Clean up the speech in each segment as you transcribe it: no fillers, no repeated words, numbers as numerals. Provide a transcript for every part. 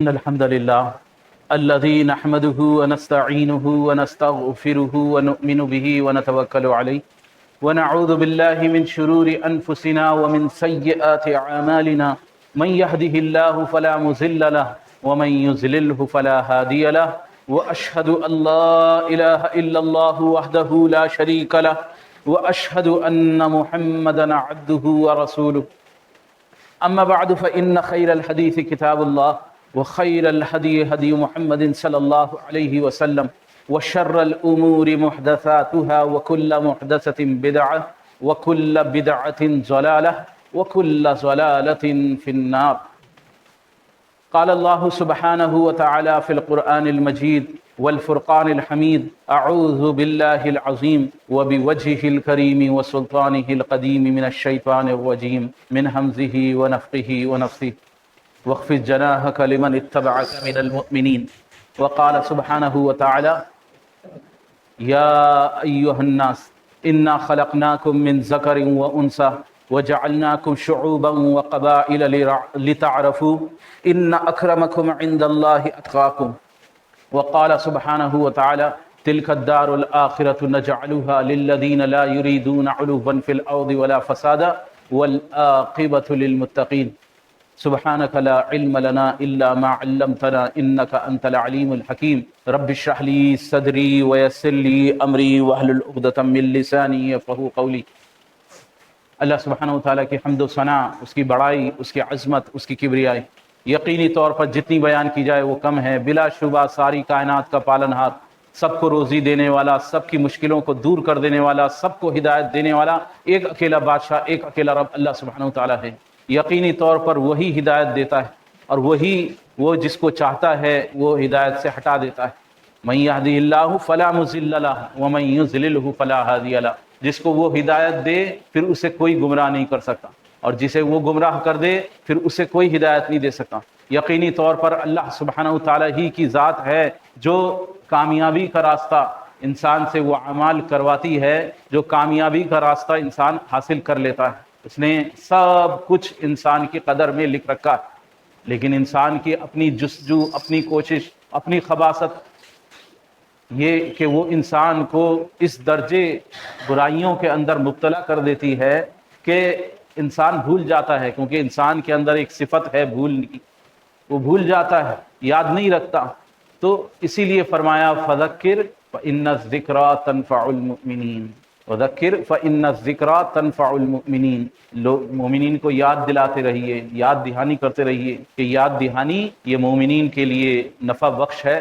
إن الحمد لله الذي نحمده ونستعينه ونستغفره ونؤمن به ونتوكل عليه ونعوذ بالله من شرور أنفسنا ومن سيئات أعمالنا من يهده الله فلا مضل له ومن يضلله فلا هادي له وأشهد أن لا إله إلا الله وحده لا شريك له وأشهد أن محمدا عبده ورسوله أما بعد فإن خير الحديث كتاب الله وخير الهدي هدي محمد صلى الله عليه وسلم وشر الأمور محدثاتها وكل محدثة بدعة وكل بدعة ضلالة وكل ضلالة في النار. قال الله سبحانه وتعالى في القرآن المجيد والفرقان الحميد: أعوذ بالله العظيم وبوجهه الكريم وسلطانه القديم من الشيطان الرجيم من همزه ونفخه ونفثه واخفض جناحك لمن اتبعك من المؤمنين. وقال سبحانه وتعالى: يا أيها الناس إنا خلقناكم من ذكر وأنثى وجعلناكم شعوبا وقبائل لتعرفوا إن أكرمكم عند الله أتقاكم. وقال سبحانه وتعالى: تلك الدار الآخرة نجعلها للذين لا يريدون علوا في الأرض ولا فسادا والعاقبة للمتقين. سبحانك لا علم لنا إلا ما علمتنا إنك أنت العليم الحكيم. رب اشرح لي صدري ويسر لي أمري واحلل عقدة من لساني يفقهوا قولي. اللہ سبحانہ وتعالیٰ کی حمد و ثنا، اس کی بڑائی، اس کی عظمت، اس کی کبریائی یقینی طور پر جتنی بیان کی جائے وہ کم ہے. بلا شبہ ساری کائنات کا پالن ہار، سب کو روزی دینے والا، سب کی مشکلوں کو دور کر دینے والا، سب کو ہدایت دینے والا ایک اکیلا بادشاہ، ایک اکیلا رب اللہ سبحانہ وتعالیٰ ہے. یقینی طور پر وہی ہدایت دیتا ہے اور وہی وہ جس کو چاہتا ہے وہ ہدایت سے ہٹا دیتا ہے. من یہدہ اللہ فلا مضل لہ ومن یضللہ فلا ہادی لہ. جس کو وہ ہدایت دے پھر اسے کوئی گمراہ نہیں کر سکتا، اور جسے وہ گمراہ کر دے پھر اسے کوئی ہدایت نہیں دے سکتا. یقینی طور پر اللہ سبحانہ وتعالیٰ ہی کی ذات ہے جو کامیابی کا راستہ انسان سے وہ اعمال کرواتی ہے جو کامیابی کا راستہ انسان حاصل کر لیتا ہے. اس نے سب کچھ انسان کی قدر میں لکھ رکھا ہے، لیکن انسان کی اپنی جستجو، اپنی کوشش، اپنی خباثت یہ کہ وہ انسان کو اس درجے برائیوں کے اندر مبتلا کر دیتی ہے کہ انسان بھول جاتا ہے. کیونکہ انسان کے اندر ایک صفت ہے بھولنے کی، وہ بھول جاتا ہے، یاد نہیں رکھتا. تو اسی لیے فرمایا: فذکر فإن الذکریٰ تنفع المؤمنین. وذکر فإن الذکریٰ تنفع المؤمنین. مومنین کو یاد دلاتے رہیے، یاد دہانی کرتے رہیے کہ یاد دہانی یہ مومنین کے لیے نفع بخش ہے.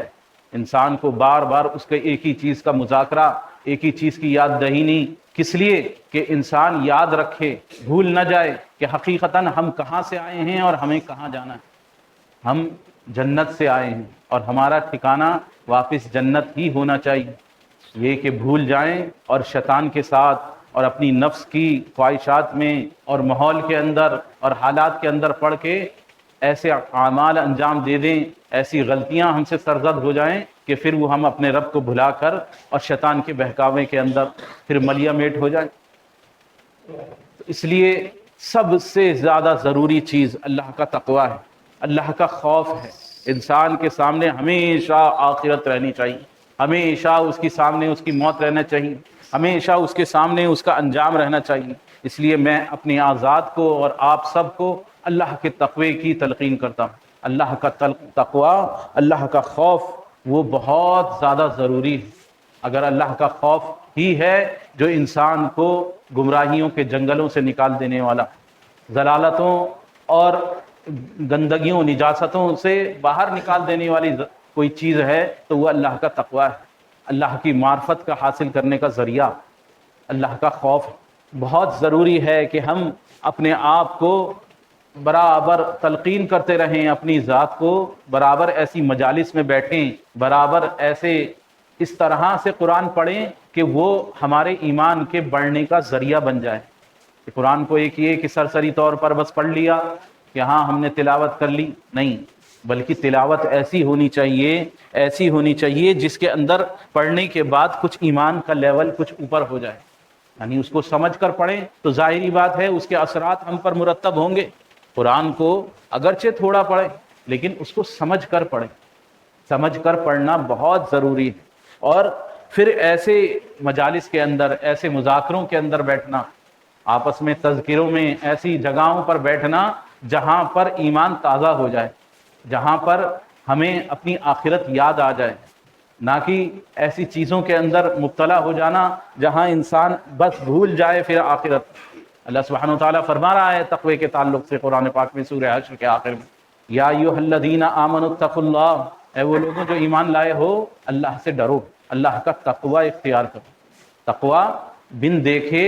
انسان کو بار بار اس کے ایک ہی چیز کا مذاکرہ، ایک ہی چیز کی یاد دہانی، کس لیے کہ انسان یاد رکھے، بھول نہ جائے کہ حقیقتاً ہم کہاں سے آئے ہیں اور ہمیں کہاں جانا ہے. ہم جنت سے آئے ہیں اور ہمارا ٹھکانہ واپس جنت ہی ہونا چاہیے. یہ کہ بھول جائیں اور شیطان کے ساتھ اور اپنی نفس کی خواہشات میں اور ماحول کے اندر اور حالات کے اندر پڑ کے ایسے اعمال انجام دے دیں، ایسی غلطیاں ہم سے سرزد ہو جائیں کہ پھر وہ ہم اپنے رب کو بھلا کر اور شیطان کے بہکاوے کے اندر پھر ملیا میٹ ہو جائیں. اس لیے سب سے زیادہ ضروری چیز اللہ کا تقوی ہے، اللہ کا خوف ہے. انسان کے سامنے ہمیشہ آخرت رہنی چاہیے، ہمیشہ اس کے سامنے اس کی موت رہنا چاہیے، ہمیشہ اس کے سامنے اس کا انجام رہنا چاہیے. اس لیے میں اپنی آزاد کو اور آپ سب کو اللہ کے تقوی کی تلقین کرتا ہوں. اللہ کا تقوی، اللہ کا خوف وہ بہت زیادہ ضروری ہے. اگر اللہ کا خوف ہی ہے جو انسان کو گمراہیوں کے جنگلوں سے نکال دینے والا، ضلالتوں اور گندگیوں، نجاستوں سے باہر نکال دینے والی کوئی چیز ہے تو وہ اللہ کا تقوی ہے. اللہ کی معرفت کا حاصل کرنے کا ذریعہ اللہ کا خوف. بہت ضروری ہے کہ ہم اپنے آپ کو برابر تلقین کرتے رہیں، اپنی ذات کو برابر ایسی مجالس میں بیٹھیں، برابر ایسے اس طرح سے قرآن پڑھیں کہ وہ ہمارے ایمان کے بڑھنے کا ذریعہ بن جائے. کہ قرآن کو ایک یہ کہ سرسری طور پر بس پڑھ لیا کہ ہاں ہم نے تلاوت کر لی، نہیں، بلکہ تلاوت ایسی ہونی چاہیے جس کے اندر پڑھنے کے بعد کچھ ایمان کا لیول کچھ اوپر ہو جائے. یعنی اس کو سمجھ کر پڑھیں تو ظاہری بات ہے اس کے اثرات ہم پر مرتب ہوں گے. قرآن کو اگرچہ تھوڑا پڑھیں لیکن اس کو سمجھ کر پڑھیں، سمجھ کر پڑھنا بہت ضروری ہے۔ اور پھر ایسے مجالس کے اندر، ایسے مذاکروں کے اندر بیٹھنا، آپس میں تذکروں میں، ایسی جگہوں پر بیٹھنا جہاں پر ایمان تازہ ہو جائے، جہاں پر ہمیں اپنی آخرت یاد آ جائے، نہ کہ ایسی چیزوں کے اندر مبتلا ہو جانا جہاں انسان بس بھول جائے پھر آخرت۔ اللہ سبحانہ و تعالیٰ فرما رہا ہے تقوی کے تعلق سے قرآن پاک میں سورہ حشر کے آخر میں، یا ایھا الذین آمنوا اتقوا اللہ، اے وہ لوگوں جو ایمان لائے ہو اللہ سے ڈرو، اللہ کا تقوی اختیار کرو۔ تقوی بن دیکھے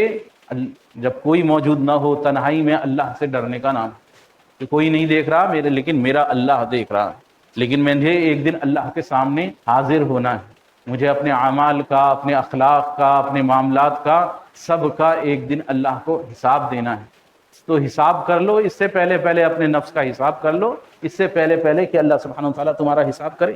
جب کوئی موجود نہ ہو، تنہائی میں اللہ سے ڈرنے کا نام کہ کوئی نہیں دیکھ رہا میرے، لیکن میرا اللہ دیکھ رہا ہے، لیکن مجھے ایک دن اللہ کے سامنے حاضر ہونا ہے، مجھے اپنے اعمال کا، اپنے اخلاق کا، اپنے معاملات کا، سب کا ایک دن اللہ کو حساب دینا ہے۔ تو حساب کر لو، اس سے پہلے اپنے نفس کا حساب کر لو، اس سے پہلے کہ اللہ سبحانہ وتعالیٰ تمہارا حساب کرے۔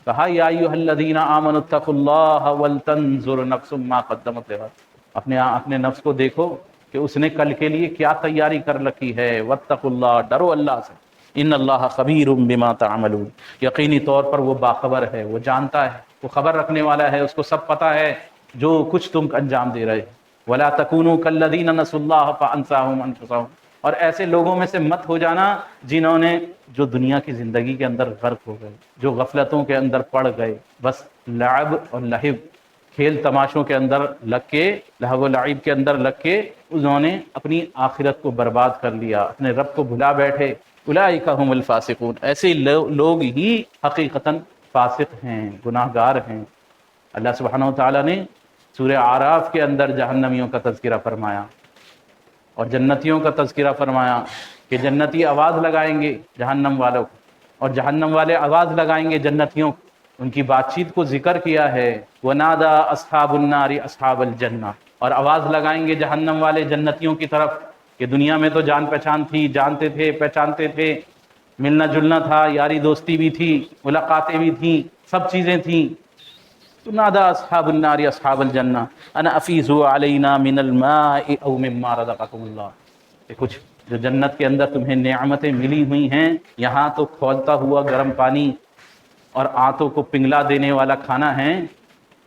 کہا یا ایھا الذین آمنوا اتقوا اللہ ولتنظر نفس ما قدمت لغد، اپنے نفس کو دیکھو کہ اس نے کل کے لیے کیا تیاری کر رکھی ہے۔ واتقوا اللہ، ڈرو اللہ سے۔ ان اللہ خبیر بما تعملون، یقینی طور پر وہ باخبر ہے، وہ جانتا ہے، وہ خبر رکھنے والا ہے، اس کو سب پتہ ہے جو کچھ تم انجام دے رہے۔ ولا تکونوا کالذین نسوا اللہ فانساہم انفسہم، اور ایسے لوگوں میں سے مت ہو جانا جنہوں نے جو دنیا کی زندگی کے اندر غرق ہو گئے، جو غفلتوں کے اندر پڑ گئے، بس لعب اور لہو، کھیل تماشوں کے اندر لگ کے، لہو و لعب کے اندر لگ کے انہوں نے اپنی آخرت کو برباد کر لیا، اپنے رب کو بھلا بیٹھے۔ اولئک هم الفاسقون، ایسے لوگ ہی حقیقتاً فاسق ہیں، گناہ گار ہیں۔ اللہ سبحانہ و تعالیٰ نے سورہ اعراف کے اندر جہنمیوں کا تذکرہ فرمایا اور جنتیوں کا تذکرہ فرمایا کہ جنتی آواز لگائیں گے جہنم والوں کو، اور جہنم والے آواز لگائیں گے جنتیوں کو، ان کی بات چیت کو ذکر کیا ہے۔ وَنَادَى أَصْحَابُ النَّارِ أَصْحَابَ الْجَنَّةِ، اور آواز لگائیں گے جہنم والے جنتیوں کی طرف کہ دنیا میں تو جان پہچان تھی، جانتے تھے، پہچانتے تھے، ملنا جلنا تھا، یاری دوستی بھی تھی، ملاقاتیں بھی تھیں، سب چیزیں تھیں۔ نَادَى أَصْحَابُ النَّارِ أَصْحَابَ الْجَنَّةِ أَنْ أَفِيضُوا عَلَيْنَا مِنَ الْمَاءِ أَوْ مِمَّا رَزَقَكُمُ اللَّهُ، کہ کچھ جو جنت کے اندر تمہیں نعمتیں ملی ہوئی ہیں، یہاں تو کھولتا ہوا گرم پانی اور آنتوں کو پنگلا دینے والا کھانا ہے،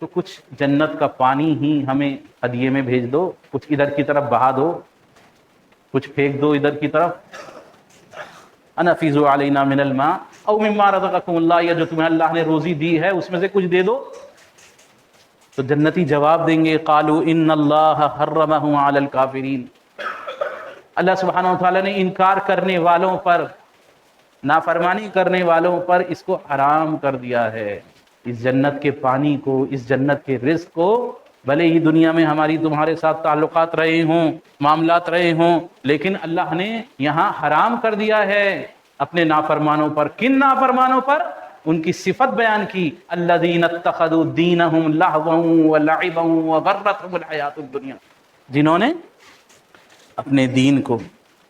تو کچھ جنت کا پانی ہی ہمیں ہدیے میں بھیج دو، کچھ ادھر کی طرف بہا دو، کچھ پھینک دو ادھر کی طرف۔ ان افیضوا علینا من الماء او مما رزقکم اللہ، یا جو تمہیں اللہ نے روزی دی ہے اس میں سے کچھ دے دو۔ تو جنتی جواب دیں گے قالوا ان اللہ حرمہ علی الکافرین، اللہ سبحانہ و تعالیٰ نے انکار کرنے والوں پر، نافرمانی کرنے والوں پر اس کو حرام کر دیا ہے، اس جنت کے پانی کو، اس جنت کے رزق کو، بھلے ہی دنیا میں ہماری تمہارے ساتھ تعلقات رہے ہوں، معاملات رہے ہوں، لیکن اللہ نے یہاں حرام کر دیا ہے اپنے نافرمانوں پر۔ کن نافرمانوں پر؟ ان کی صفت بیان کی، الذین اتخذوا دینہم لہوا ولعبا وغرتہم الحیات الدنیا، جنہوں نے اپنے دین کو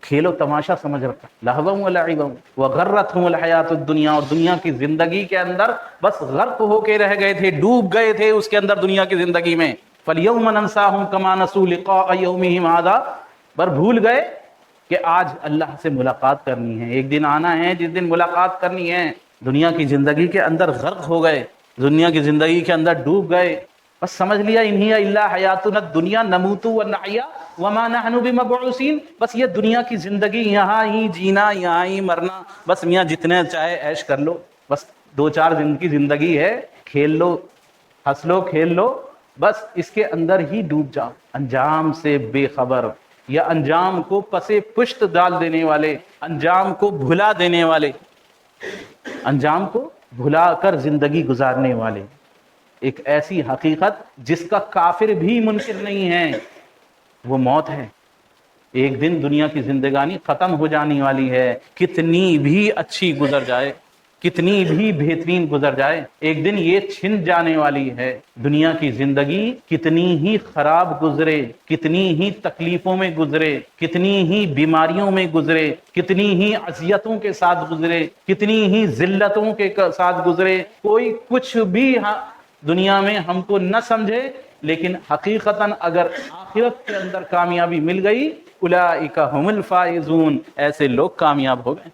کھیل و تماشا سمجھ رکھا، لہوا ولعبا وغرتہم الحیات الدنیا، اور دنیا کی زندگی کے اندر بس غرق ہو کے رہ گئے تھے، ڈوب گئے تھے اس کے اندر دنیا کی زندگی میں۔ فَالْيَوْمَ نَنْسَاهُمْ كَمَا نَسُوا لِقَاءَ يَوْمِهِمْ هَذَا، پر بھول گئے کہ آج اللہ سے ملاقات کرنی ہے، ایک دن آنا ہے جس دن ملاقات کرنی ہے۔ دنیا کی زندگی کے اندر غرق ہو گئے، دنیا کی زندگی کے اندر ڈوب گئے، بس سمجھ لیا ان ہی الا حیاتنا الدنیا نموت ونحیا وما نحن بمبعوثین، بس یہ دنیا کی زندگی، یہاں ہی جینا، یہاں ہی مرنا، بس میاں جتنے چاہے عیش کر لو، بس 2-4 دن کی زندگی ہے، کھیل لو، ہنس لو، کھیل لو، بس اس کے اندر ہی ڈوب جاؤ۔ انجام سے بے خبر، یا انجام کو پسے پشت ڈال دینے والے، انجام کو بھلا دینے والے، انجام کو بھلا کر زندگی گزارنے والے، ایک ایسی حقیقت جس کا کافر بھی منکر نہیں ہے، وہ موت ہے۔ ایک دن دنیا کی زندگانی ختم ہو جانے والی ہے، کتنی بھی اچھی گزر جائے، کتنی بھی بہترین گزر جائے، ایک دن یہ چھن جانے والی ہے۔ دنیا کی زندگی کتنی ہی خراب گزرے، کتنی ہی تکلیفوں میں گزرے، کتنی ہی بیماریوں میں گزرے، کتنی ہی اذیتوں کے ساتھ گزرے، کتنی ہی ذلتوں کے ساتھ گزرے، کوئی کچھ بھی دنیا میں ہم کو نہ سمجھے، لیکن حقیقتاً اگر آخرت کے اندر کامیابی مل گئی، اولئک هم الفائزون، ایسے لوگ کامیاب ہو گئے۔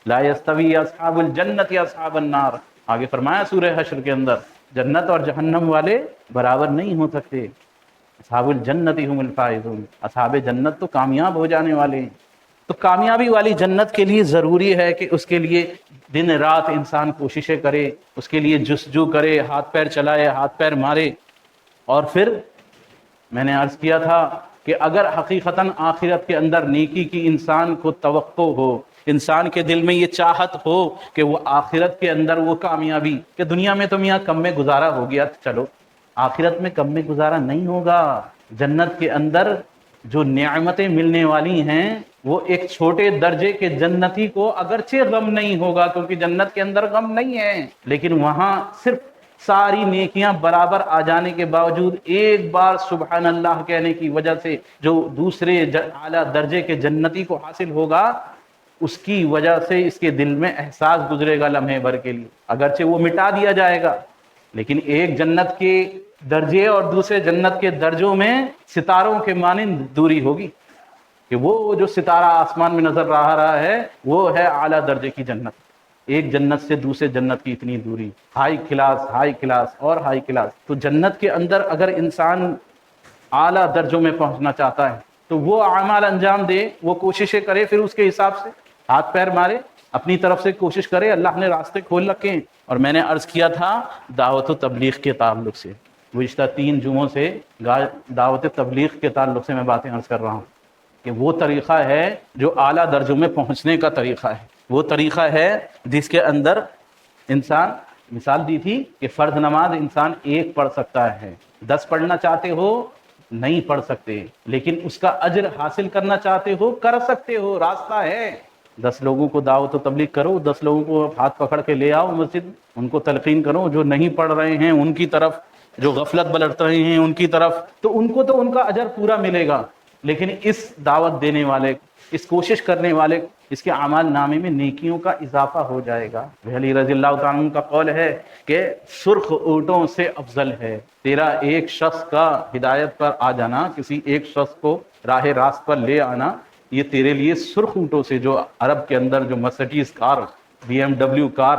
لا یستوی اصحاب الجنت یا اصحاب النار، آگے فرمایا سورہ حشر کے اندر جنت اور جہنم والے برابر نہیں ہو سکتے، اصحاب الجنت هم الفائزون، اصحاب جنت تو کامیاب ہو جانے والے ہیں۔ تو کامیابی والی جنت کے لیے ضروری ہے کہ اس کے لیے دن رات انسان کوششیں کرے، اس کے لیے جستجو کرے، ہاتھ پیر چلائے، ہاتھ پیر مارے۔ اور پھر میں نے عرض کیا تھا کہ اگر حقیقتاً آخرت کے اندر نیکی کی انسان کو توقع ہو، انسان کے دل میں یہ چاہت ہو کہ وہ آخرت کے اندر وہ کامیابی، کہ دنیا میں تو میاں کم میں گزارا ہو گیا، چلو آخرت میں کم میں گزارا نہیں ہوگا۔ جنت کے اندر جو نعمتیں ملنے والی ہیں وہ ایک چھوٹے درجے کے جنتی کو اگرچہ غم نہیں ہوگا، کیونکہ جنت کے اندر غم نہیں ہے، لیکن وہاں صرف ساری نیکیاں برابر آ جانے کے باوجود ایک بار سبحان اللہ کہنے کی وجہ سے جو دوسرے اعلیٰ درجے کے جنتی کو حاصل ہوگا، اس کی وجہ سے اس کے دل میں احساس گزرے گا لمحے بھر کے لیے، اگرچہ وہ مٹا دیا جائے گا، لیکن ایک جنت کے درجے اور دوسرے جنت کے درجوں میں ستاروں کے مانند دوری ہوگی، کہ وہ جو ستارہ آسمان میں نظر آ رہا ہے وہ ہے اعلیٰ درجے کی جنت، ایک جنت سے دوسرے جنت کی اتنی دوری، ہائی کلاس اور ہائی کلاس۔ تو جنت کے اندر اگر انسان اعلیٰ درجوں میں پہنچنا چاہتا ہے تو وہ اعمال انجام دے، وہ کوششیں کرے، پھر اس کے حساب سے ہاتھ پیر مارے، اپنی طرف سے کوشش کرے، اللہ نے راستے کھول رکھے ہیں۔ اور میں نے عرض کیا تھا دعوت و تبلیغ کے تعلق سے، گزشتہ 3 جمعوں سے دعوت تبلیغ کے تعلق سے میں باتیں عرض کر رہا ہوں کہ وہ طریقہ ہے جو اعلیٰ درجوں میں پہنچنے کا طریقہ ہے، وہ طریقہ ہے جس کے اندر انسان، مثال دی تھی کہ فرض نماز انسان 1 پڑھ سکتا ہے، 10 پڑھنا چاہتے ہو نہیں پڑھ سکتے، لیکن اس کا اجر حاصل کرنا چاہتے ہو کر سکتے ہو، راستہ ہے۔ 10 لوگوں کو دعوت و تبلیغ کرو، 10 لوگوں کو ہاتھ پکڑ کے لے آؤ مسجد، ان کو تلقین کرو، جو نہیں پڑھ رہے ہیں ان کی طرف، جو غفلت برت رہے ہیں ان کی طرف، تو ان کو تو ان کا اجر پورا ملے گا، لیکن اس دعوت دینے والے، اس کوشش کرنے والے، اس کے اعمال نامے میں نیکیوں کا اضافہ ہو جائے گا۔ علی رضی اللہ تعالیٰ عنہ کا قول ہے کہ سرخ اونٹوں سے افضل ہے تیرا ایک شخص کا ہدایت پر آ جانا، کسی ایک شخص کو راہ راست پر لے آنا، یہ تیرے لیے سرخ اونٹوں سے، جو عرب کے اندر جو مرسیڈیز کار، BMW کار،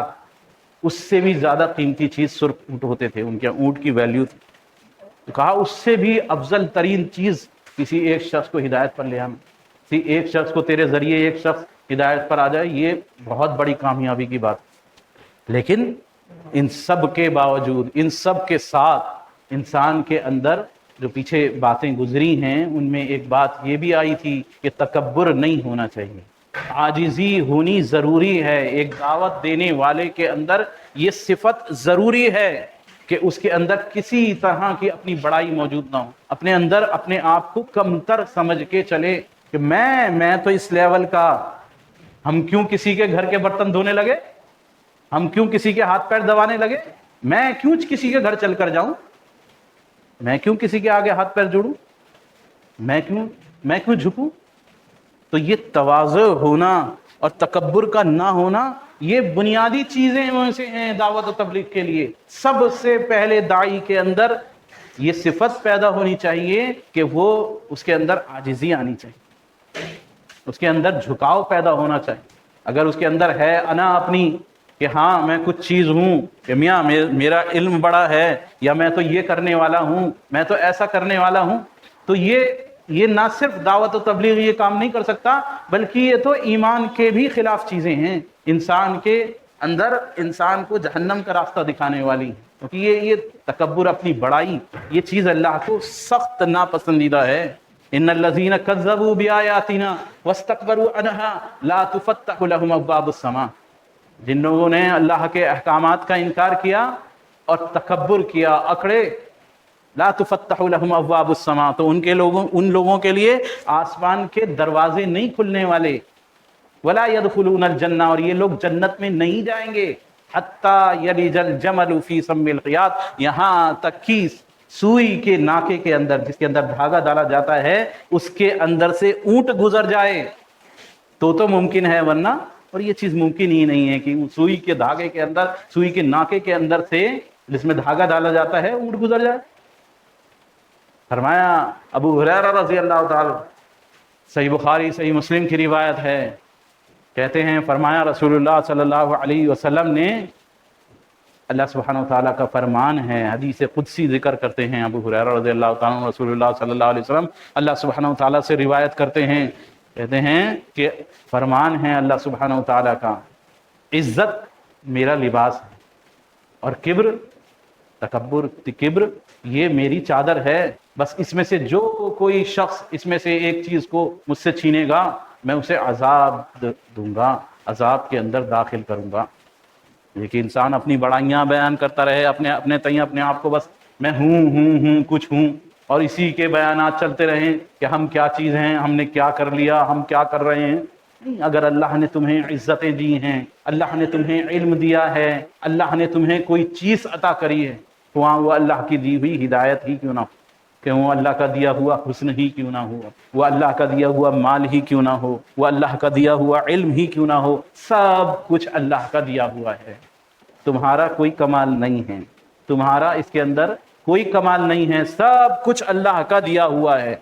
اس سے بھی زیادہ قیمتی چیز سرخ اونٹ ہوتے تھے، ان کے اونٹ کی ویلیو تھی، تو کہا اس سے بھی افضل ترین چیز کسی ایک شخص کو ہدایت پر لے آنا، کسی ایک شخص کو تیرے ذریعے ایک شخص ہدایت پر آ جائے، یہ بہت بڑی کامیابی کی بات۔ لیکن ان سب کے باوجود، ان سب کے ساتھ، انسان کے اندر جو پیچھے باتیں گزری ہیں ان میں ایک بات یہ بھی آئی تھی کہ تکبر نہیں ہونا چاہیے، عاجزی ہونی ضروری ہے۔ ایک دعوت دینے والے کے اندر یہ صفت ضروری ہے کہ اس کے اندر کسی طرح کی اپنی بڑائی موجود نہ ہو، اپنے اندر اپنے آپ کو کمتر سمجھ کے چلے کہ میں تو اس لیول کا، ہم کیوں کسی کے گھر کے برتن دھونے لگے، ہم کیوں کسی کے ہاتھ پیر دبانے لگے، میں کیوں کسی کے گھر چل کر جاؤں، میں کیوں کسی کے آگے ہاتھ پیر جوڑوں، میں کیوں جھکوں۔ تو یہ تواضع ہونا اور تکبر کا نہ ہونا، یہ بنیادی چیزیں میں سے ہیں دعوت و تبلیغ کے لیے۔ سب سے پہلے داعی کے اندر یہ صفت پیدا ہونی چاہیے کہ وہ، اس کے اندر عاجزی آنی چاہیے، اس کے اندر جھکاؤ پیدا ہونا چاہیے۔ اگر اس کے اندر ہے انا اپنی کہ ہاں میں کچھ چیز ہوں، کہ میاں میرا علم بڑا ہے، یا میں تو یہ کرنے والا ہوں، میں تو ایسا کرنے والا ہوں، تو یہ نہ صرف دعوت و تبلیغ یہ کام نہیں کر سکتا، بلکہ یہ تو ایمان کے بھی خلاف چیزیں ہیں، انسان کے اندر انسان کو جہنم کا راستہ دکھانے والی ہیں، کیونکہ یہ تکبر، اپنی بڑائی، یہ چیز اللہ کو سخت ناپسندیدہ ہے۔ ان الذين كذبوا بآياتنا واستكبروا عنها لا تفتح لهم ابواب السماء، جن لوگوں نے اللہ کے احکامات کا انکار کیا اور تکبر کیا، اکڑے، لا تفتح لهم ابواب السماء، تو ان لوگوں کے لیے آسمان کے دروازے نہیں کھلنے والے، ولا يدخلون الجنہ، اور یہ لوگ جنت میں نہیں جائیں گے، حتی یلج الجمل فی سم الخیاط، یہاں تک کہ سوئی کے ناکے کے اندر، جس کے اندر دھاگا ڈالا جاتا ہے، اس کے اندر سے اونٹ گزر جائے تو ممکن ہے، ورنہ، اور یہ چیز ممکن ہی نہیں ہے کہ سوئی کے دھاگے کے اندر، سوئی کے ناکے کے اندر سے جس میں دھاگا ڈالا جاتا ہے، اونٹ گزر جائے۔ فرمایا ابو ہریرہ رضی اللہ تعالی، صحیح بخاری صحیح مسلم کی روایت ہے کہتے ہیں فرمایا رسول اللہ صلی اللہ علیہ وسلم نے، اللہ سبحانہ و تعالیٰ کا فرمان ہے، حدیث قدسی ذکر کرتے ہیں ابو ہریرہ رضی اللہ تعالیٰ عنہ، رسول اللہ صلی اللہ علیہ وسلم اللہ سبحانہ و تعالیٰ سے روایت کرتے ہیں، کہتے ہیں کہ فرمان ہے اللہ سبحانہ و تعالیٰ کا، عزت میرا لباس ہے اور کبر، تکبر، کبر یہ میری چادر ہے، بس اس میں سے جو کوئی شخص اس میں سے ایک چیز کو مجھ سے چھینے گا میں اسے عذاب دوں گا، عذاب کے اندر داخل کروں گا۔ لیکن انسان اپنی بڑائیاں بیان کرتا رہے، اپنے تئیں اپنے آپ کو بس میں ہوں کچھ ہوں، اور اسی کے بیانات چلتے رہیں کہ ہم کیا چیز ہیں، ہم نے کیا کر لیا، ہم کیا کر رہے ہیں۔ نہیں، اگر اللہ نے تمہیں عزتیں دی ہیں، اللہ نے تمہیں علم دیا ہے، اللہ نے تمہیں کوئی چیز عطا کری ہے، تو وہاں وہ اللہ کی دی ہوئی ہدایت ہی کیوں نہ ہو، کہ وہ اللہ کا دیا ہوا حسن ہی کیوں نہ ہو، وہ اللہ کا دیا ہوا مال ہی کیوں نہ ہو، وہ اللہ کا دیا ہوا علم ہی کیوں نہ ہو، سب کچھ اللہ کا دیا ہوا ہے، تمہارا کوئی کمال نہیں ہے، تمہارا اس کے اندر کوئی کمال نہیں ہے، سب کچھ اللہ کا دیا ہوا ہے۔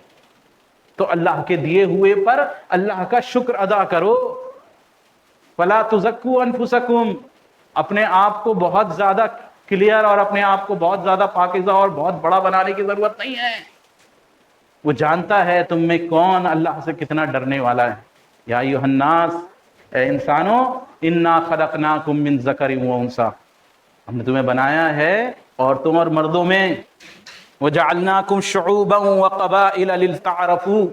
تو اللہ کے دیے ہوئے پر اللہ کا شکر ادا کرو۔ فَلَا تُزَكُّوا أَنفُسَكُمْ، اپنے آپ کو بہت زیادہ کلیئر اور اپنے آپ کو بہت زیادہ پاکیزہ اور بہت بڑا بنانے کی ضرورت نہیں ہے، وہ جانتا ہے تم میں کون اللہ سے کتنا ڈرنے والا ہے۔ یا ایھا الناس، اے انسانوں، انا خلقناکم من ذکر و انثی، ہم نے تمہیں بنایا ہے عورتوں اور مردوں میں، وجعلناکم شعوبا وقبائل لتعارفوا،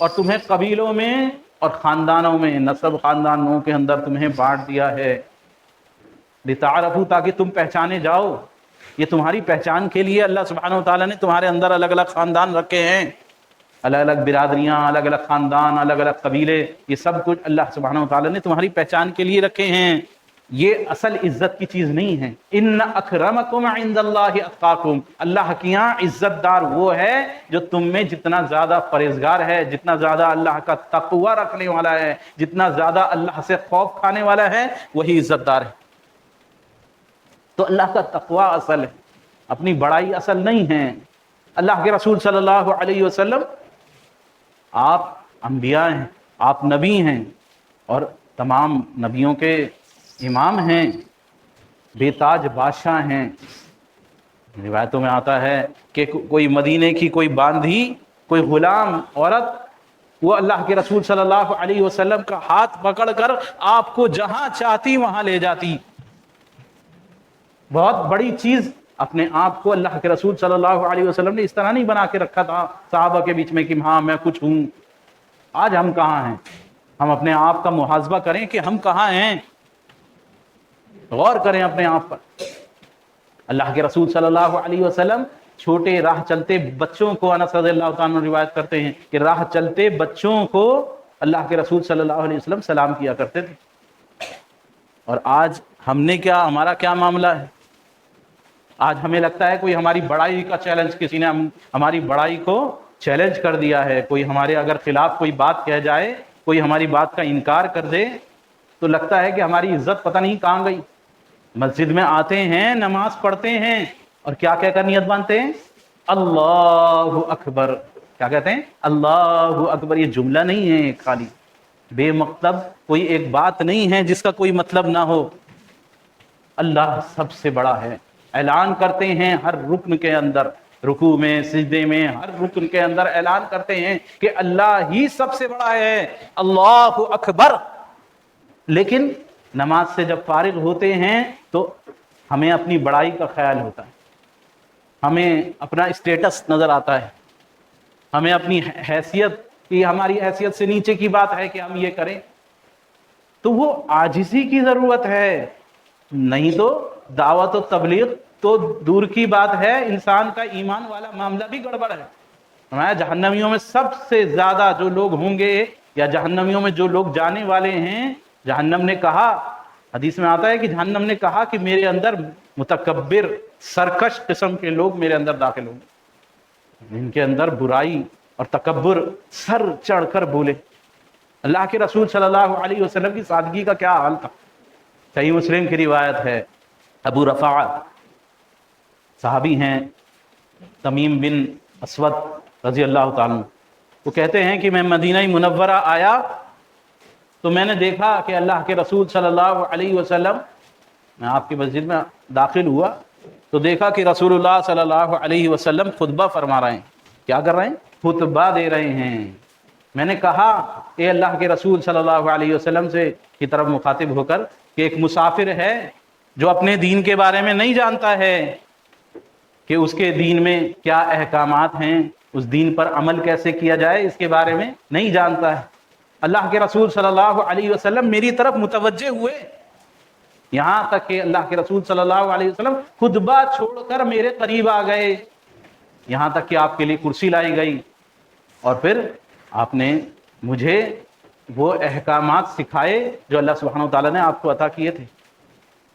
اور تمہیں قبیلوں میں اور خاندانوں میں، نسب خاندانوں کے اندر تمہیں بانٹ دیا ہے، لتعارفوا، تاکہ تم پہچانے جاؤ۔ یہ تمہاری پہچان کے لیے اللہ سبحانہ و تعالیٰ نے تمہارے اندر الگ الگ خاندان رکھے ہیں، الگ الگ برادریاں، الگ الگ خاندان، الگ الگ قبیلے، یہ سب کچھ اللہ سبحانہ و تعالیٰ نے تمہاری پہچان کے لیے رکھے ہیں۔ یہ اصل عزت کی چیز نہیں ہے۔ ان اکرمکم عند اللہ اتقاکم، اللہ کی یہاں عزت دار وہ ہے جو تم میں جتنا زیادہ پرہیزگار ہے، جتنا زیادہ اللہ کا تقوی رکھنے والا ہے، جتنا زیادہ اللہ سے خوف کھانے والا ہے، وہی عزت دار ہے۔ تو اللہ کا تقوی اصل ہے، اپنی بڑائی اصل نہیں ہے۔ اللہ کے رسول صلی اللہ علیہ وسلم، آپ انبیاء ہیں، آپ نبی ہیں، اور تمام نبیوں کے امام ہیں، بے تاج بادشاہ ہیں۔ روایتوں میں آتا ہے کہ کوئی مدینے کی کوئی باندھی، کوئی غلام عورت، وہ اللہ کے رسول صلی اللہ علیہ وسلم کا ہاتھ پکڑ کر آپ کو جہاں چاہتی وہاں لے جاتی۔ بہت بڑی چیز، اپنے آپ کو اللہ کے رسول صلی اللہ علیہ وسلم نے اس طرح نہیں بنا کے رکھا تھا صحابہ کے بیچ میں کہ ہاں میں کچھ ہوں۔ آج ہم کہاں ہیں؟ ہم اپنے آپ کا محاسبہ کریں کہ ہم کہاں ہیں، غور کریں اپنے آپ پر۔ اللہ کے رسول صلی اللہ علیہ وسلم چھوٹے راہ چلتے بچوں کو، انس رضی اللہ تعالیٰ عنہ روایت کرتے ہیں کہ راہ چلتے بچوں کو اللہ کے رسول صلی اللہ علیہ وسلم سلام کیا کرتے تھے۔ اور آج ہم نے کیا، ہمارا کیا معاملہ ہے؟ آج ہمیں لگتا ہے کوئی ہماری بڑائی کا چیلنج، کسی نے ہماری بڑائی کو چیلنج کر دیا ہے، کوئی ہمارے اگر خلاف کوئی بات کہہ جائے، کوئی ہماری بات کا انکار کر دے، تو لگتا ہے کہ ہماری عزت پتہ نہیں کہاں گئی۔ مسجد میں آتے ہیں، نماز پڑھتے ہیں، اور کیا کہہ کر نیت باندھتے ہیں؟ اللہ اکبر۔ کیا کہتے ہیں؟ اللہ اکبر۔ یہ جملہ نہیں ہے خالی، بے مطلب کوئی ایک بات نہیں ہے جس کا کوئی مطلب نہ ہو۔ اللہ سب سے بڑا ہے، اعلان کرتے ہیں ہر رکن کے اندر، رکوع میں، سجدے میں، ہر رکن کے اندر اعلان کرتے ہیں کہ اللہ ہی سب سے بڑا ہے، اللہ اکبر۔ لیکن نماز سے جب فارغ ہوتے ہیں تو ہمیں اپنی بڑائی کا خیال ہوتا ہے، ہمیں اپنا اسٹیٹس نظر آتا ہے، ہمیں اپنی حیثیت کی، ہماری حیثیت سے نیچے کی بات ہے کہ ہم یہ کریں۔ تو وہ عاجزی کی ضرورت ہے، نہیں تو دعوت و تبلیغ تو دور کی بات ہے، انسان کا ایمان والا معاملہ بھی گڑبڑ ہے۔ ہمارے جہنمیوں میں سب سے زیادہ جو لوگ ہوں گے، یا جہنمیوں میں جو لوگ جانے والے ہیں، جہنم نے کہا، حدیث میں آتا ہے کہ جہنم نے کہا کہ میرے اندر متکبر، سرکش قسم کے لوگ میرے اندر داخل ہوں گے، جن کے اندر برائی اور تکبر سر چڑھ کر بولے۔ اللہ کے رسول صلی اللہ علیہ وسلم کی سادگی کا کیا حال تھا۔ صحیح مسلم کی روایت ہے، ابو رفاعہ صحابی ہیں، تمیم بن اسود رضی اللہ تعالیٰ عنہ، وہ کہتے ہیں کہ میں مدینہ منورہ آیا تو میں نے دیکھا کہ اللہ کے رسول صلی اللہ علیہ وسلم، میں آپ کی مسجد میں داخل ہوا تو دیکھا کہ رسول اللہ صلی اللہ علیہ وسلم خطبہ فرما رہے ہیں۔ کیا کر رہے ہیں؟ خطبہ دے رہے ہیں۔ میں نے کہا اے اللہ کے رسول صلی اللہ علیہ وسلم سے کی طرف مخاطب ہو کر کہ ایک مسافر ہے جو اپنے دین کے بارے میں نہیں جانتا ہے کہ اس کے دین میں کیا احکامات ہیں، اس دین پر عمل کیسے کیا جائے، اس کے بارے میں نہیں جانتا ہے۔ اللہ کے رسول صلی اللہ علیہ وسلم میری طرف متوجہ ہوئے، یہاں تک کہ اللہ کے رسول صلی اللہ علیہ وسلم خطبہ چھوڑ کر میرے قریب آ گئے، یہاں تک کہ آپ کے لیے کرسی لائی گئی، اور پھر آپ نے مجھے وہ احکامات سکھائے جو اللہ سبحانہ و تعالیٰ نے آپ کو عطا کیے تھے۔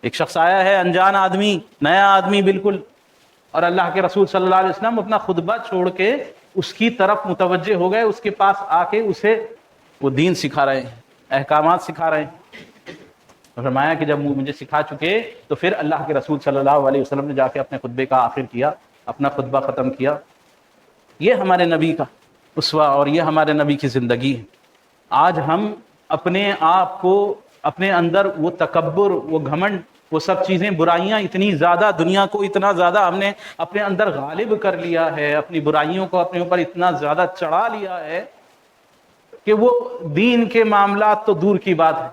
ایک شخص آیا ہے، انجان آدمی، نیا آدمی بالکل، اور اللہ کے رسول صلی اللہ علیہ وسلم اپنا خطبہ چھوڑ کے اس کی طرف متوجہ ہو گئے، اس کے پاس آ کے اسے وہ دین سکھا رہے ہیں، احکامات سکھا رہے ہیں۔ فرمایا کہ جب مجھے سکھا چکے تو پھر اللہ کے رسول صلی اللہ علیہ وسلم نے جا کے اپنے خطبے کا آخر کیا، اپنا خطبہ ختم کیا۔ یہ ہمارے نبی کا اسوہ اور یہ ہمارے نبی کی زندگی ہے۔ آج ہم اپنے آپ کو، اپنے اندر وہ تکبر، وہ گھمنڈ، وہ سب چیزیں، برائیاں اتنی زیادہ، دنیا کو اتنا زیادہ ہم نے اپنے اندر غالب کر لیا ہے، اپنی برائیوں کو اپنے اوپر اتنا زیادہ چڑھا لیا ہے کہ وہ دین کے معاملات تو دور کی بات ہے،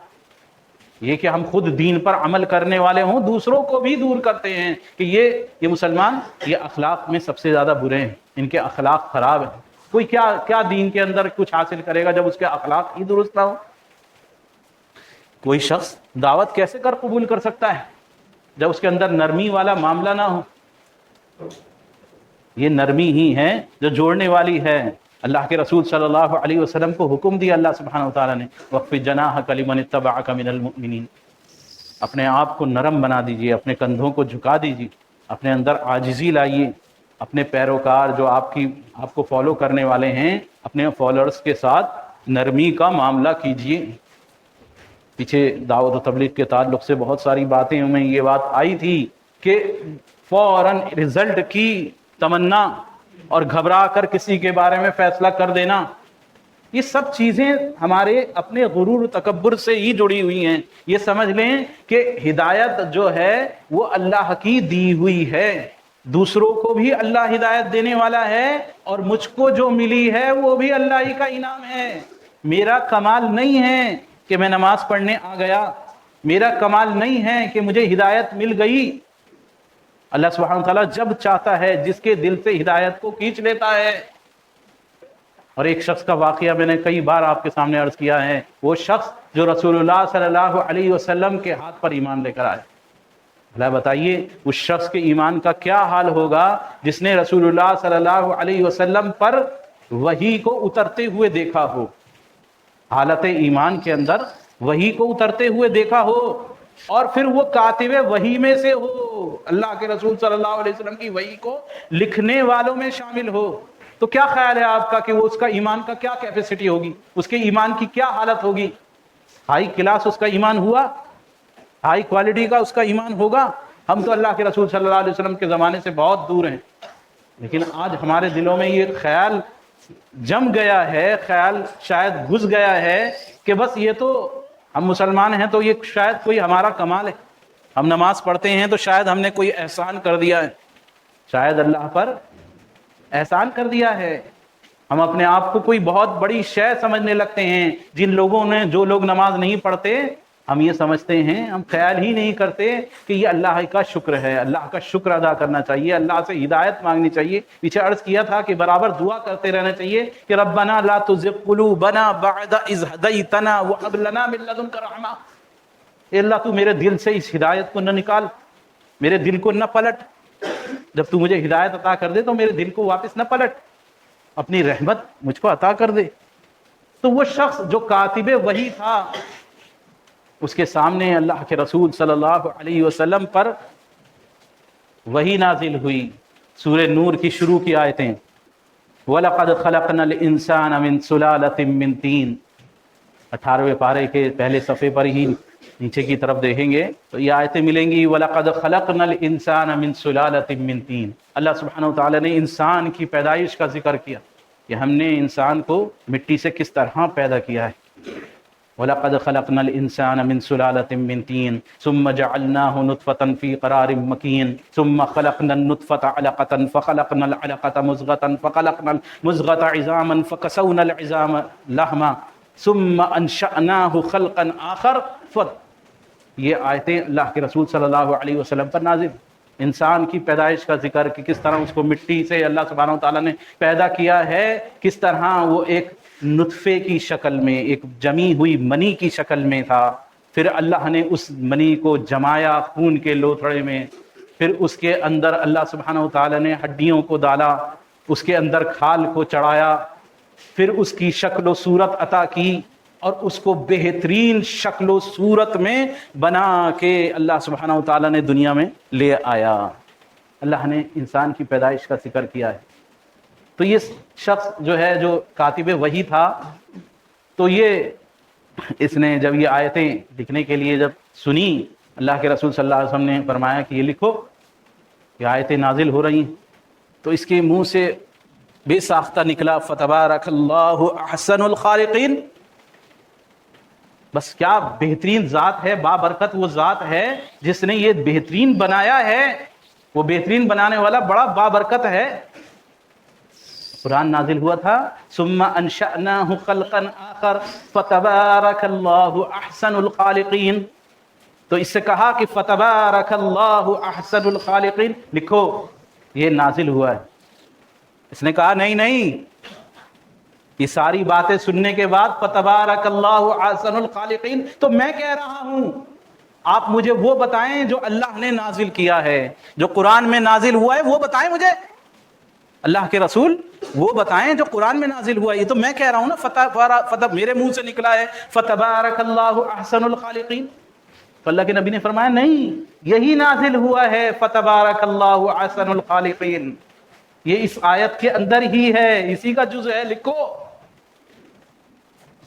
یہ کہ ہم خود دین پر عمل کرنے والے ہوں، دوسروں کو بھی دور کرتے ہیں کہ یہ مسلمان یہ اخلاق میں سب سے زیادہ برے ہیں، ان کے اخلاق خراب ہیں۔ کوئی کیا دین کے اندر کچھ حاصل کرے گا جب اس کے اخلاق ہی درست نہ ہو؟ کوئی شخص دعوت کیسے قبول کر سکتا ہے جب اس کے اندر نرمی والا معاملہ نہ ہو؟ یہ نرمی ہی ہے جو جوڑنے والی ہے۔ اللہ کے رسول صلی اللہ علیہ وسلم کو حکم دیا اللہ سبحانہ و تعالیٰ نے، وَاخْفِضْ جَنَاحَكَ لِمَنِ اتَّبَعَكَ مِنَ الْمُؤْمِنِينَ، اپنے آپ کو نرم بنا دیجئے، اپنے کندھوں کو جھکا دیجئے، اپنے اندر عاجزی لائیے، اپنے پیروکار جو آپ کو فالو کرنے والے ہیں، اپنے فالوورز کے ساتھ نرمی کا معاملہ کیجئے۔ پیچھے دعوت و تبلیغ کے تعلق سے بہت ساری باتیں میں یہ بات آئی تھی کہ فوراً رزلٹ کی تمنا اور گھبرا کر کسی کے بارے میں فیصلہ کر دینا، یہ سب چیزیں ہمارے اپنے غرور و تکبر سے ہی جڑی ہوئی ہیں۔ یہ سمجھ لیں کہ ہدایت جو ہے وہ اللہ کی دی ہوئی ہے، دوسروں کو بھی اللہ ہدایت دینے والا ہے، اور مجھ کو جو ملی ہے وہ بھی اللہ ہی کا انعام ہے۔ میرا کمال نہیں ہے کہ میں نماز پڑھنے آ گیا، میرا کمال نہیں ہے کہ مجھے ہدایت مل گئی۔ اللہ سبحانہ وتعالیٰ جب چاہتا ہے جس کے دل سے ہدایت کو کھینچ لیتا ہے۔ اور ایک شخص کا واقعہ میں نے کئی بار آپ کے سامنے عرض کیا ہے، وہ شخص جو رسول اللہ صلی اللہ علیہ وسلم کے ہاتھ پر ایمان لے کر آئے۔ بھلا بتائیے اس شخص کے ایمان کا کیا حال ہوگا جس نے رسول اللہ صلی اللہ علیہ وسلم پر وحی کو اترتے ہوئے دیکھا ہو، حالت ایمان کے اندر وحی کو اترتے ہوئے دیکھا ہو، اور پھر وہ کاتب وحی میں سے ہو، اللہ کے رسول صلی اللہ علیہ وسلم کی وحی کو لکھنے والوں میں شامل ہو، تو کیا خیال ہے آپ کا کہ وہ اس کا ایمان کا کیا کیپیسٹی ہوگی، اس کے ایمان کی کیا حالت ہوگی؟ ہائی کلاس اس کا ایمان ہوا، ہائی کوالٹی کا اس کا ایمان ہوگا؟ ہم تو اللہ کے رسول صلی اللہ علیہ وسلم کے زمانے سے بہت دور ہیں، لیکن آج ہمارے دلوں میں یہ خیال جم گیا ہے، خیال شاید گھس گیا ہے کہ بس یہ تو ہم مسلمان ہیں تو یہ شاید کوئی ہمارا کمال ہے، ہم نماز پڑھتے ہیں تو شاید ہم نے کوئی احسان کر دیا ہے، شاید اللہ پر احسان کر دیا ہے۔ ہم اپنے آپ کو کوئی بہت بڑی شے سمجھنے لگتے ہیں۔ جو لوگ نماز نہیں پڑھتے، ہم یہ سمجھتے ہیں، ہم خیال ہی نہیں کرتے کہ یہ اللہ کا شکر ہے، اللہ کا شکر ادا کرنا چاہیے، اللہ سے ہدایت مانگنی چاہیے۔ پیچھے عرض کیا تھا کہ برابر دعا کرتے رہنا چاہیے کہ ربنا لا تزغ قلوبنا بعد اذ ہدیتنا وہب لنا من لدنک رحمہ، اے اللہ تو میرے دل سے اس ہدایت کو نہ نکال، میرے دل کو نہ پلٹ، جب تو مجھے ہدایت عطا کر دے تو میرے دل کو واپس نہ پلٹ، اپنی رحمت مجھ کو عطا کر دے۔ تو وہ شخص جو کاتب وحی تھا، اس کے سامنے اللہ کے رسول صلی اللہ علیہ وسلم پر وحی نازل ہوئی۔ سورہ نور کی شروع کی آیتیں، وَلَقَدْ خَلَقْنَا الْإِنسَانَ مِنْ سُلَالَةٍ مِّن طِينٍ، 18ویں پارے کے پہلے صفحے پر ہی نیچے کی طرف دیکھیں گے تو یہ آیتیں ملیں گی، وَلَقَدْ خَلَقْنَا الْإِنسَانَ مِنْ سُلَالَةٍ مِّن طِينٍ۔ اللہ سبحانہ وتعالیٰ نے انسان کی پیدائش کا ذکر کیا کہ ہم نے انسان کو مٹی سے کس طرح پیدا کیا ہے۔ وَلَقَدْ خَلَقْنَا الْإِنسَانَ مِنْ سُلَالَةٍ مِّن طِينٍ ثُمَّ جَعَلْنَاهُ نُطْفَةً فِي قَرَارٍ مَّكِينٍ ثُمَّ خَلَقْنَا النُّطْفَةَ عَلَقَةً فَخَلَقْنَا الْعَلَقَةَ مُضْغَةً فَخَلَقْنَا الْمُضْغَةَ عِظَامًا فَكَسَوْنَا الْعِظَامَ لَحْمًا ثُمَّ أَنشَأْنَاهُ خَلْقًا آخَرَ۔ یہ آیتیں اللہ کے رسول صلی اللہ علیہ وسلم پر نازل، انسان کی پیدائش کا ذکر کہ کس طرح اس کو مٹی سے اللہ سبحانہ وتعالیٰ نے پیدا کیا ہے، کس طرح وہ ایک نطفے کی شکل میں، ایک جمی ہوئی منی کی شکل میں تھا، پھر اللہ نے اس منی کو جمایا خون کے لوتھڑے میں، پھر اس کے اندر اللہ سبحانہ وتعالیٰ نے ہڈیوں کو ڈالا، اس کے اندر کھال کو چڑھایا، پھر اس کی شکل و صورت عطا کی اور اس کو بہترین شکل و صورت میں بنا کے اللہ سبحانہ وتعالیٰ نے دنیا میں لے آیا۔ اللہ نے انسان کی پیدائش کا ذکر کیا ہے۔ تو یہ شخص جو ہے جو کاتب وحی تھا، تو یہ اس نے جب یہ آیتیں لکھنے کے لیے جب سنی، اللہ کے رسول صلی اللہ علیہ وسلم نے فرمایا کہ یہ لکھو، یہ آیتیں نازل ہو رہی ہیں، تو اس کے منہ سے بے ساختہ نکلا فتبارک اللہ احسن الخالقین۔ بس کیا بہترین ذات ہے، بابرکت وہ ذات ہے جس نے یہ بہترین بنایا ہے، وہ بہترین بنانے والا بڑا بابرکت ہے۔ قرآن نازل ہوا تھا ثم انشأناه خلقا آخر فتبارک اللہ احسن الخالقین، تو اس سے کہا کہ فتبارک اللہ احسن الخالقین لکھو، یہ نازل ہوا ہے۔ اس نے کہا نہیں، یہ ساری باتیں سننے کے بعد فتبارک اللہ احسن الخالقین تو میں کہہ رہا ہوں، آپ مجھے وہ بتائیں جو اللہ نے نازل کیا ہے، جو قرآن میں نازل ہوا ہے وہ بتائیں مجھے، اللہ کے رسول وہ بتائیں جو قرآن میں نازل ہوا ہے۔ یہ تو میں کہہ رہا ہوں نا، فتح میرے منہ سے نکلا ہے فتبارک اللہ احسن الخالقین۔ تو اللہ کے نبی نے فرمایا نہیں، یہی نازل ہوا ہے فتبارک اللہ احسن الخالقین، یہ اس آیت کے اندر ہی ہے، اسی کا جز ہے، لکھو۔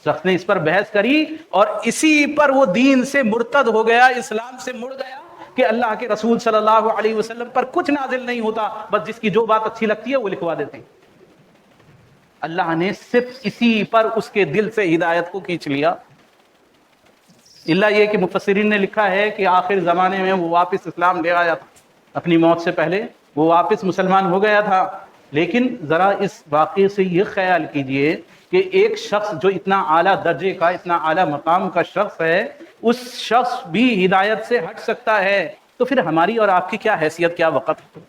شخص نے اس پر بحث کری اور اسی پر وہ دین سے مرتد ہو گیا، اسلام سے مڑ گیا کہ اللہ کے رسول صلی اللہ علیہ وسلم پر کچھ نازل نہیں ہوتا، بس جس کی جو بات اچھی لگتی ہے وہ لکھوا دیتے ہیں۔ اللہ نے صرف اسی پر اس کے دل سے ہدایت کو کھینچ لیا۔ اللہ یہ کہ مفسرین نے لکھا ہے کہ آخر زمانے میں وہ واپس اسلام لے آیا تھا، اپنی موت سے پہلے وہ واپس مسلمان ہو گیا تھا۔ لیکن ذرا اس واقعے سے یہ خیال کیجئے کہ ایک شخص جو اتنا اعلیٰ درجے کا، اتنا اعلیٰ مقام کا شخص ہے، اس شخص بھی ہدایت سے ہٹ سکتا ہے، تو پھر ہماری اور آپ کی کیا حیثیت، کیا وقت۔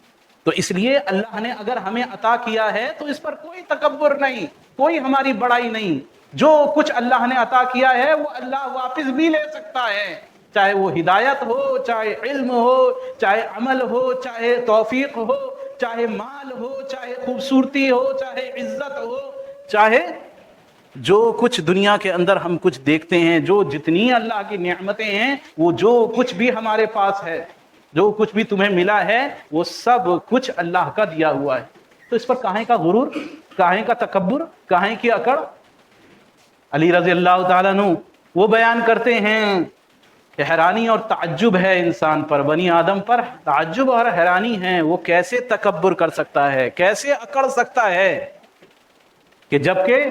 تو اس لیے اللہ نے اگر ہمیں عطا کیا ہے تو اس پر کوئی تکبر نہیں، کوئی ہماری بڑائی نہیں۔ جو کچھ اللہ نے عطا کیا ہے وہ اللہ واپس بھی لے سکتا ہے، چاہے وہ ہدایت ہو، چاہے علم ہو، چاہے عمل ہو، چاہے توفیق ہو، چاہے مال ہو، چاہے خوبصورتی ہو، چاہے عزت ہو، چاہے جو کچھ دنیا کے اندر ہم کچھ دیکھتے ہیں، جو جتنی اللہ کی نعمتیں ہیں، وہ جو کچھ بھی ہمارے پاس ہے، جو کچھ بھی تمہیں ملا ہے، وہ سب کچھ اللہ کا دیا ہوا ہے۔ تو اس پر کاہیں کا غرور، کاہیں کا تکبر، کاہیں کی اکڑ۔ علی رضی اللہ تعالیٰ عنہ وہ بیان کرتے ہیں کہ حیرانی اور تعجب ہے انسان پر، بنی آدم پر تعجب اور حیرانی ہے، وہ کیسے تکبر کر سکتا ہے، کیسے اکڑ سکتا ہے کہ جبکہ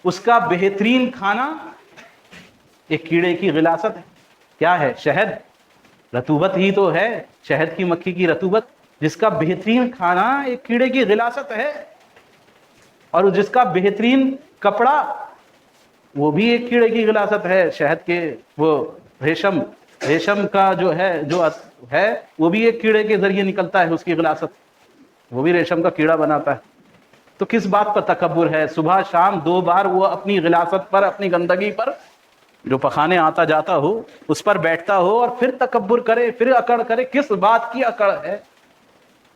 اس کا بہترین کھانا ایک کیڑے کی غلاست ہے۔ کیا ہے؟ شہد، رطوبت ہی تو ہے، شہد کی مکھی کی رطوبت، جس کا بہترین کھانا ایک کیڑے کی غلاست ہے، اور جس کا بہترین کپڑا وہ بھی ایک کیڑے کی غلاست ہے، شہد کے وہ ریشم کا جو ہے وہ بھی ایک کیڑے کے ذریعے نکلتا ہے، اس کی غلاست، وہ بھی ریشم کا کیڑا بناتا ہے۔ تو کس بات پر تکبر ہے؟ صبح شام 2 بار وہ اپنی غلاست پر، اپنی گندگی پر جو پخانے آتا جاتا ہو اس پر بیٹھتا ہو اور پھر تکبر کرے، پھر اکڑ کرے، کس بات کی اکڑ ہے؟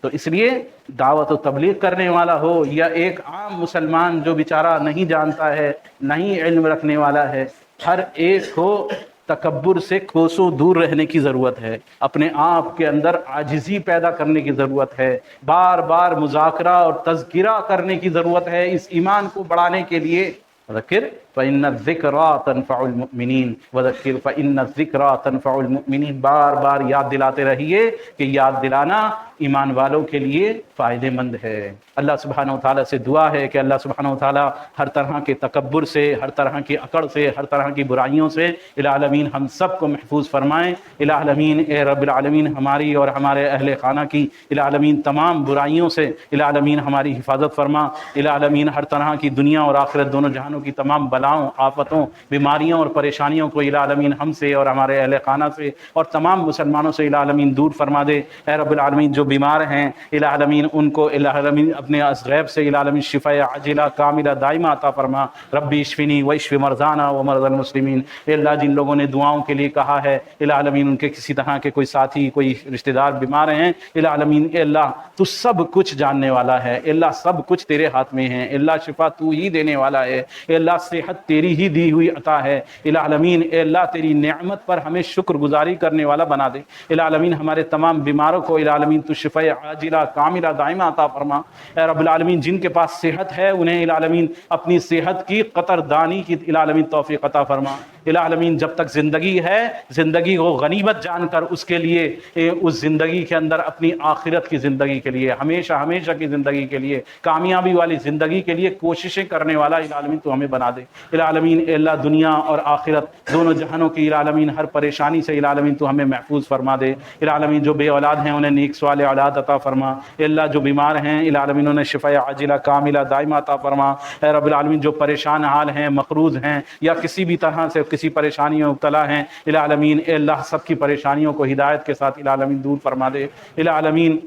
تو اس لیے دعوت و تبلیغ کرنے والا ہو یا ایک عام مسلمان جو بیچارہ نہیں جانتا ہے، نہیں علم رکھنے والا ہے، ہر ایک کو تکبر سے کوسوں دور رہنے کی ضرورت ہے، اپنے آپ کے اندر عاجزی پیدا کرنے کی ضرورت ہے، بار بار مذاکرہ اور تذکرہ کرنے کی ضرورت ہے اس ایمان کو بڑھانے کے لیے۔ ذکر فإن الذکریٰ تنفع المؤمنین وذکر فإن الذکریٰ تنفع المؤمنین، بار بار یاد دلاتے رہیے کہ یاد دلانا ایمان والوں کے لیے فائدہ مند ہے۔ اللہ سبحانہ وتعالیٰ سے دعا ہے کہ اللہ سبحانہ وتعالیٰ ہر طرح کے تکبر سے، ہر طرح کی اکڑ سے، ہر طرح کی برائیوں سے العالمین ہم سب کو محفوظ فرمائیں۔ العالمین اے رب العالمین ہماری اور ہمارے اہل خانہ کی العالمین تمام برائیوں سے العالمین ہماری حفاظت فرما۔ العالمین ہر طرح کی دنیا اور آخرت دونوں جہانوں کی تمام بلاؤں، آفتوں، بیماریوں اور پریشانیوں کو العالمین ہم سے اور ہمارے اہل خانہ سے اور تمام مسلمانوں سے العالمین دور فرما دے۔ اے رب العالمین جو بیمار ہیں العالمین ان کو العالمین اپنے غیب سے العالمین شفاء عاجلہ کاملہ دائمہ عطا فرما۔ ربی اشفنی واشف مرضانا ومرضى المسلمین۔ اے اللہ جن لوگوں نے دعاؤں کے لیے کہا ہے العالمین ان کے کسی طرح کے کوئی ساتھی، کوئی رشتہ دار بیمار ہیں العالمین، اے اللہ تو سب کچھ جاننے والا ہے، اے اللہ سب کچھ تیرے ہاتھ میں ہے، اے اللہ شفا تو ہی دینے والا ہے، اے اللہ صحت تیری ہی دی ہوئی عطا ہے العالمین، اے اللہ تیری نعمت پر ہمیں شکر گزاری کرنے والا بنا دے العالمین۔ ہمارے تمام بیماروں کو العالمین تو شفاء عاجلہ کاملہ دائمہ عطا فرما۔ اے رب العالمین جن کے پاس صحت ہے انہیں العالمین اپنی صحت کی قدردانی کی العالمین توفیق عطا فرما العالمین۔ جب تک زندگی ہے زندگی کو غنیمت جان کر اس کے لیے اس زندگی کے اندر اپنی آخرت کی زندگی کے لیے، ہمیشہ ہمیشہ کی زندگی کے لیے، کامیابی والی زندگی کے لیے کوششیں کرنے والا العالمین تو ہمیں بنا دے العالمین۔ اے اللہ دنیا اور آخرت دونوں جہانوں کی العالمین ہر پریشانی سے العالمین تو ہمیں محفوظ فرما دے العالمین۔ جو بے اولاد ہیں انہیں نیک صالح اولاد عطا فرما۔ اے اللہ جو بیمار ہیں العالمین انہیں شفاء عاجلہ کاملہ دائمہ عطا فرما۔ اے رب العالمین جو پریشان حال ہیں، مقروض ہیں یا کسی بھی طرح سے کسی پریشانی میں مبتلا ہیں العالمین، اے اللہ سب کی پریشانیوں کو ہدایت کے ساتھ العالمین دور فرما دے العالمین۔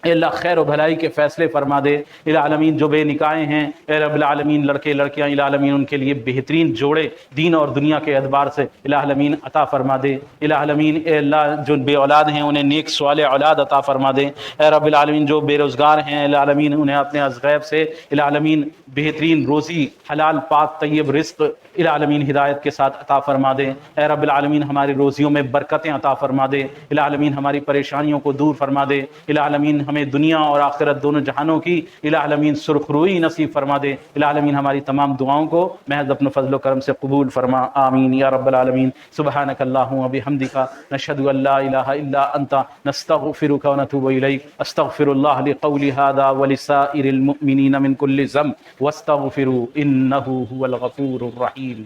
اے اللہ خیر و بھلائی کے فیصلے فرما دے العالمین۔ جو بے نکاح ہیں اے رب العالمین لڑکے لڑکیاں العالمین ان کے لیے بہترین جوڑے دین اور دنیا کے اعتبار سے العالمین عطا فرما دے العالمین۔ اے اللہ جو بے اولاد ہیں انہیں نیک صالح اولاد عطا فرما دے اے رب العالمین۔ جو بے روزگار ہیں العالمین انہیں اپنے از غیب سے العالمین بہترین روزی، حلال پاک طیب رزق العالمین ہدایت کے ساتھ عطا فرما دے اے رب العالمین۔ ہماری روزیوں میں برکتیں عطا فرما دے العالمین، ہماری پریشانیوں کو دور فرما دے العالمین۔ ہمیں دنیا اور آخرت دونوں جہانوں کی العالمین سرخروئی نصیب فرما دے العالمین۔ ہماری تمام دعاؤں کو محض اپنے فضل و کرم سے قبول فرما، آمین یا رب العالمین۔ سبحانک اللہم و بحمدک نشہد ان لا الہ الا انت نستغفرک و نتوب الیک۔ استغفر اللہ لقولی ھذا ولسائر المؤمنین من کل ذنب واستغفروا انہ هو الغفور الرحیم۔